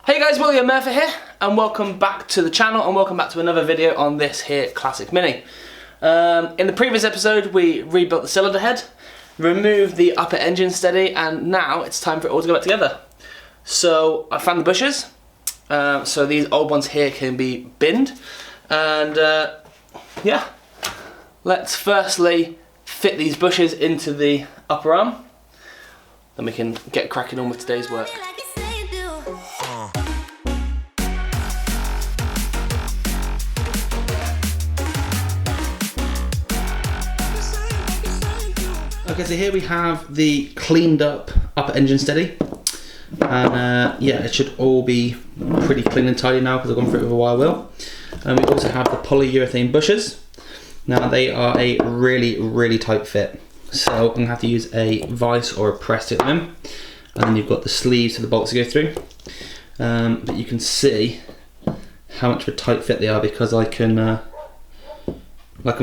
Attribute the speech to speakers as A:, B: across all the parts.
A: Hey guys, William Murphy here, and welcome back to the channel, and welcome back to another video on this here classic Mini. In the previous episode, we rebuilt the cylinder head, removed the upper engine steady, and now it's time for it all to go back together. So I found the bushes, so these old ones here can be binned, and yeah, let's firstly fit these bushes into the upper arm, then we can get cracking on with today's work. Okay, so here we have the cleaned up upper engine steady, and yeah, it should all be pretty clean and tidy now because I've gone through it with a wire wheel. And we also have the polyurethane bushes. Now they are a really tight fit, so I'm going to have to use a vise or a press to get them in. And then you've got the sleeves for the bolts to go through, but you can see how much of a tight fit they are because I can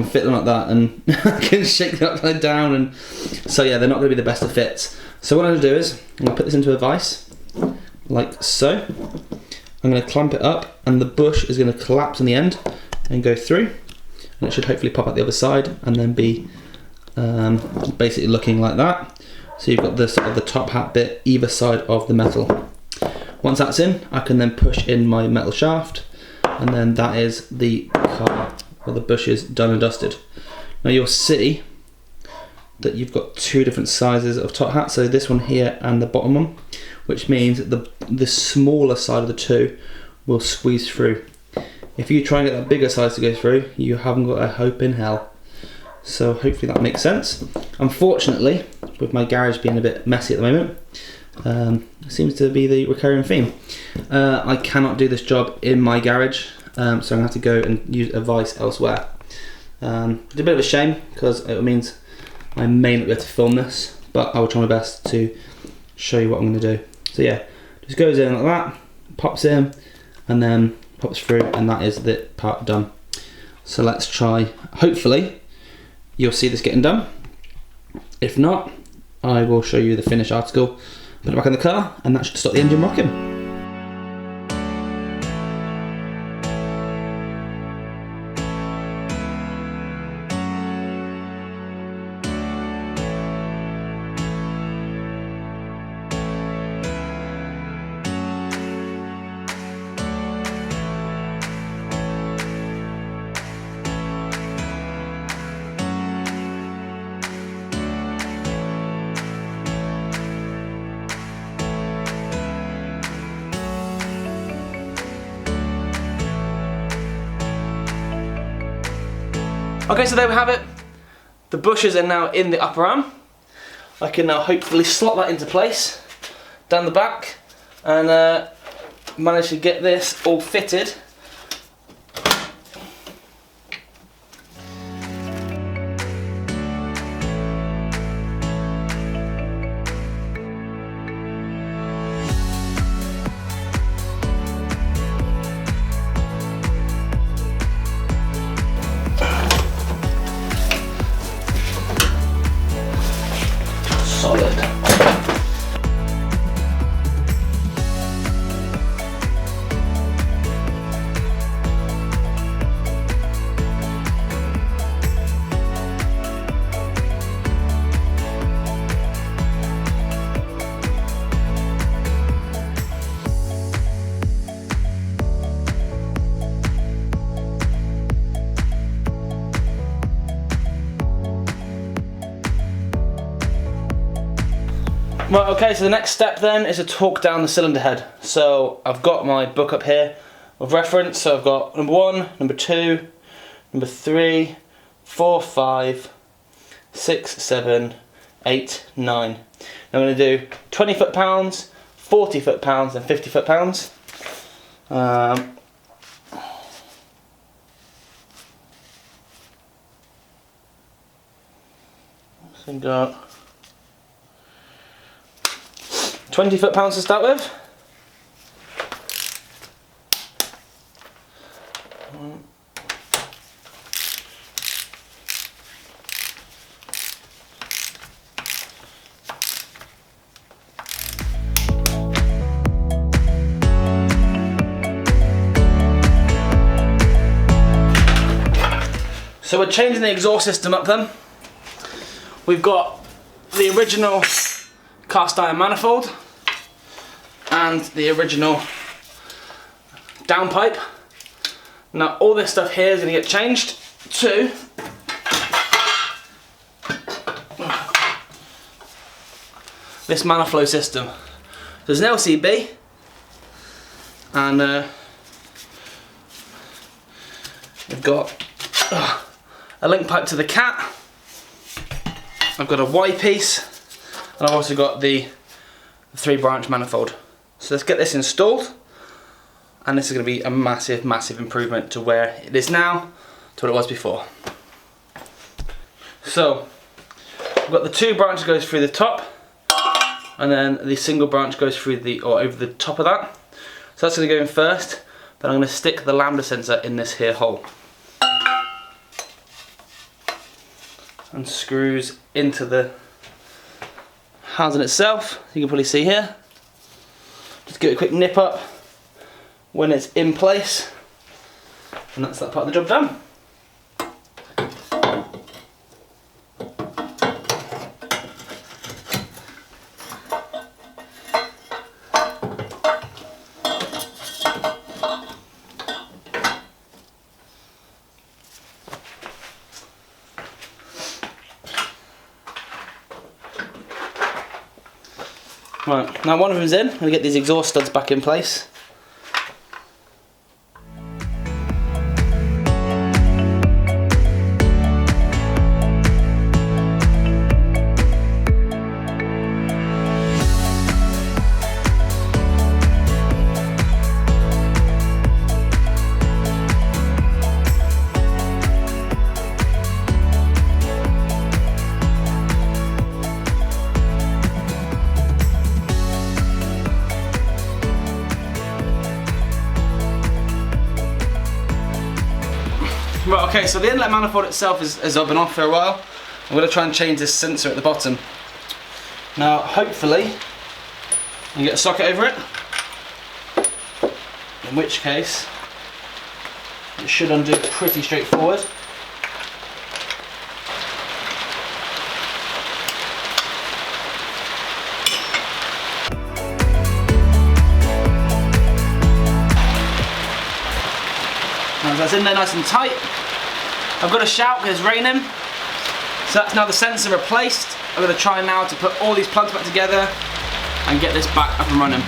A: fit them like that, and I can shake them upside down, and so yeah, they're not going to be the best of fits. So what I'm going to do is I'm going to put this into a vise like so. I'm going to clamp it up, and the bush is going to collapse on the end and go through, and it should hopefully pop out the other side and then be basically looking like that. So you've got the sort of the top hat bit either side of the metal. Once that's in, I can then push in my metal shaft, and then that is the car or the bushes done and dusted. Now you'll see that you've got two different sizes of top hat, so this one here and the bottom one, which means that the smaller side of the two will squeeze through. If you try and get that bigger size to go through, you haven't got a hope in hell. So hopefully that makes sense. Unfortunately, with my garage being a bit messy at the moment, it seems to be the recurring theme. I cannot do this job in my garage, so I'm going to have to go and use a vise elsewhere. It's a bit of a shame because it means I may not be able to film this, but I will try my best to show you what I'm going to do. So yeah, just goes in like that, pops in, and then pops through, and that is the part done. So let's try. Hopefully you'll see this getting done. If not, I will show you the finished article, put it back in the car, and that should stop the engine rocking. Okay, so there we have it. The bushes are now in the upper arm. I can now hopefully slot that into place down the back and manage to get this all fitted. Solid. Right, okay, so the next step then is to torque down the cylinder head. So I've got my book up here of reference, so I've got number 1, number 2, number 3, 4, 5, 6, 7, 8, 9. Now I'm going to do 20 foot-pounds, 40 foot-pounds and 50 foot-pounds. I got 20 foot-pounds to start with. So we're changing the exhaust system up then. We've got the original cast iron manifold and the original downpipe. Now all this stuff here is going to get changed to this Manifold system. There's an LCB and we've got a link pipe to the cat. I've got a Y piece and I've also got the 3-branch manifold. So let's get this installed, and this is going to be a massive, massive improvement to where it is now to what it was before. So we've got the 2 branches goes through the top, and then the single branch goes through the, or over the top of that. So that's going to go in first. Then I'm going to stick the lambda sensor in this here hole. And screws into the housing itself. You can probably see here. Just give it a quick nip up when it's in place, and that's that part of the job done. Right, now one of them's in. I'm going to get these exhaust studs back in place. Right, okay, so the inlet manifold itself has been off for a while. I'm going to try and change this sensor at the bottom. Now, hopefully, you get a socket over it, in which case, it should undo pretty straightforward. Now that's in there nice and tight. I've got a shout because it's raining. So that's now the sensor replaced. I'm going to try now to put all these plugs back together and get this back up and running.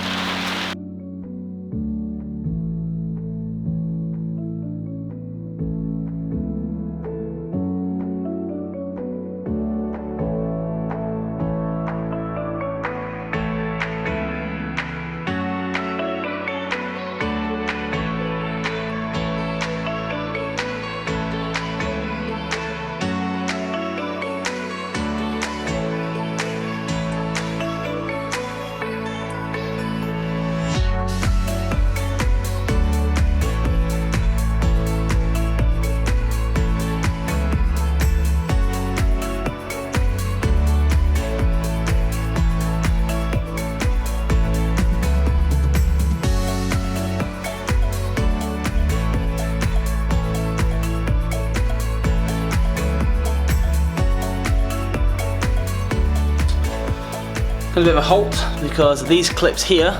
A: A bit of a halt because these clips here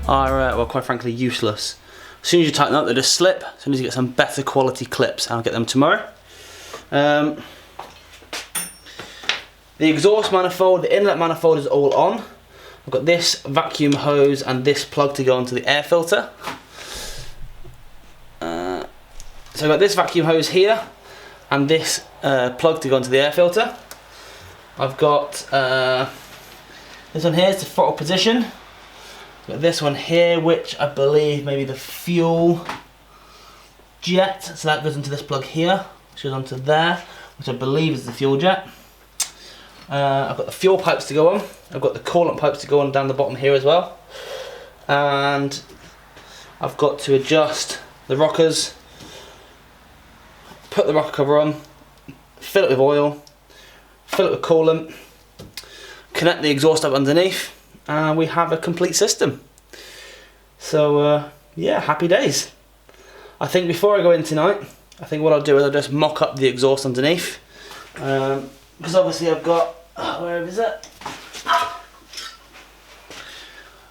A: are, well, quite frankly, useless. As soon as you tighten up, they just slip. So I need to get some better quality clips. I'll get them tomorrow. The exhaust manifold, the inlet manifold is all on. I've got this vacuum hose and this plug to go onto the air filter. So I've got this vacuum hose here and this plug to go onto the air filter. I've got this one here is the throttle position. Got this one here, which I believe maybe the fuel jet. So that goes into this plug here, which goes onto there, which I believe is the fuel jet. I've got the fuel pipes to go on. I've got the coolant pipes to go on down the bottom here as well. And I've got to adjust the rockers, put the rocker cover on, fill it with oil, fill it with coolant, connect the exhaust up underneath, and we have a complete system. So yeah, happy days. I think before I go in tonight, I think what I'll do is I'll just mock up the exhaust underneath. Because obviously I've got, where is it?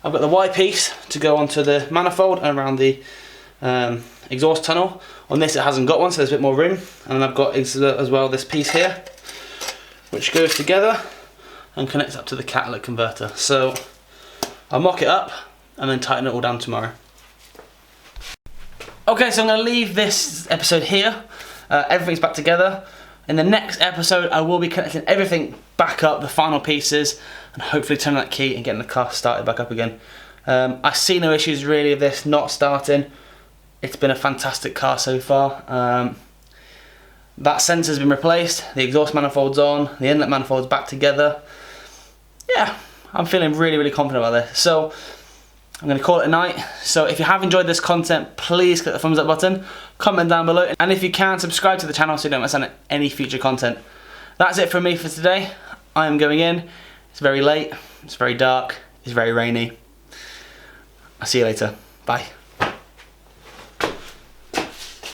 A: I've got the Y piece to go onto the manifold and around the exhaust tunnel. On this it hasn't got one, so there's a bit more room. And then I've got as well this piece here, which goes together and connects up to the catalytic converter. So I'll mock it up and then tighten it all down tomorrow. Okay, so I'm going to leave this episode here. Everything's back together. In the next episode, I will be connecting everything back up, the final pieces, and hopefully turning that key and getting the car started back up again. I see no issues really of this not starting. It's been a fantastic car so far. That sensor's been replaced, the exhaust manifold's on, the inlet manifold's back together. Yeah, I'm feeling really, really confident about this. So I'm going to call it a night. So if you have enjoyed this content, please click the thumbs up button, comment down below, and if you can, subscribe to the channel so you don't miss out on any future content. That's it from me for today. I am going in. It's very late, it's very dark, it's very rainy. I'll see you later. Bye.